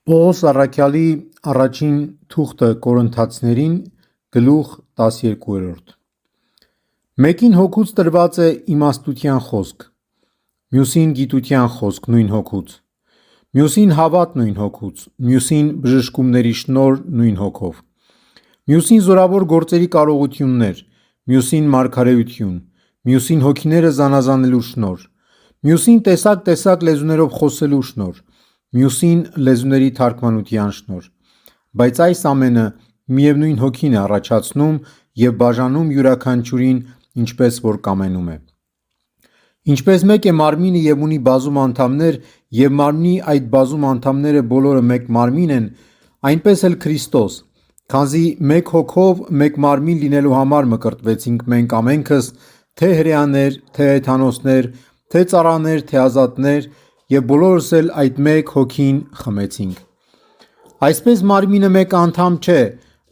Պողոս առաքյալի առաջին թուղթը Կորինթացիներին գլուխ 12: Մեկին հոգուց տրված է իմաստության խոսք, մյուսին գիտության խոսք նույն հոգուց, մյուսին հավատ նույն հոգուց, մյուսին բժշկումների շնորհ նույն հոգով, մյուսին զորավոր գործերի կարողություններ, մյուսին մարգարեություն, մյուսին հոգիները զանազանելու շնորհ, մյուսին տեսակ լեզուներով խոսելու շնորհ, մյուսին լեզուների թարգմանության շնորհ, բայց այս ամենը միևնույն հոգին է առաջացնում և բաժանում յուրաքանչյուրին ինչպես որ կամենում է։ Ինչպես մեկ է մարմինը և ունի բազում անդամներ, և մարմնի այդ բազում անդամները բոլորը մեկ մարմին են, այնպես էլ Քրիստոս, քանզի մեկ հոգով մեկ մարմին լինելու համար մկրտվեցինք մենք ամենքս, թե հրեաներ, թե հեթանոսներ, թե ծառաներ, թե ազատներ, և բոլորս էլ այդ մեկ հոգին խմեցինք։ Այսպես մարմինը մեկ անդամ չէ,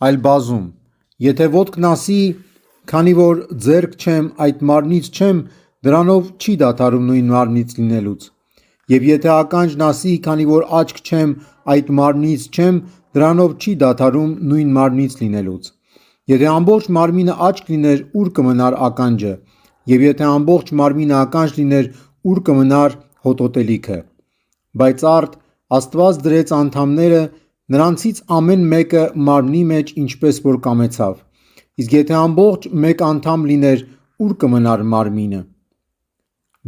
այլ բազում։ Եթե ոտքն ասի, քանի որ ձեռք չեմ, այդ մարմնից չեմ, դրանով չի դադարում նույն մարմնից լինելուց։ Եվ եթե ականջն ասի, քանի որ աչք չեմ, այդ մարմնից չեմ, դրանով չի դադարում նույն մարմնից լինելուց։ Եթե ամբողջ մարմինը աչք լիներ, ուր կմնար ականջը, և եթե ամբողջ մարմինը ականջ լիներ, ուր կմնար հոտոտելիքը։ Բայց արդ Աստված դրեց անդամները, նրանցից ամեն մեկը մարմնի մեջ ինչպես որ կամեցավ։ Իսկ եթե ամբողջ մեկ անդամ լիներ, ուր կմնար մարմինը։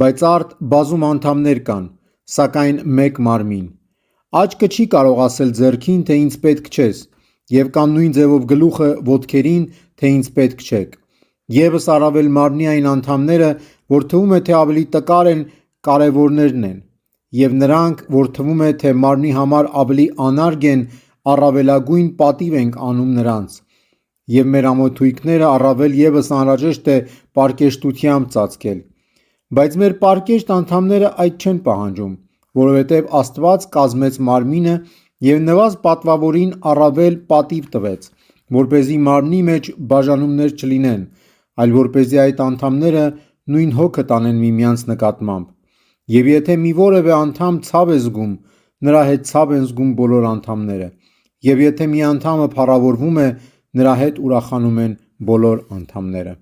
Բայց արդ բազում անդամներ կան, սակայն մեկ մարմին։ Աչքը չի կարող ասել ձեռքին, թե ինձ պետք չես, և կամ նույն ձևով գլուխը ոտքերին, թե ինձ պետք չեք։ Եվս առավել մարմնի այն անդամները, որ թվում է, թե ավելի տկար են, կարևորներն են, և նրանք, որ թվում է, թե մարմնի համար ավելի անարգ են, առավելագույն պատիվ ենք անում նրանց, և մեր ամոթույքները առավել ևս անհրաժեշտ է պարկեշտությամբ ծածկել։ Բայց մեր պարկեշտ անդամները այդ չեն պահանջում, որովհետև Աստված կազմեց մարմինը և նվազ պատվավորին առավել պատիվ տվեց, որպեսզի մարմնի մեջ բաժանումներ չլինեն, այլ որպեսզի այդ անդամները նույն հոգը տանեն միմյանց նկատմամբ։ Եվ եթե մի որևէ անդամ ցավ է զգում, նրա հետ ցավ են զգում բոլոր անդամները, և եթե մի անդամը փառավորվում է, նրա հետ ուրախանում են բոլոր անդամները։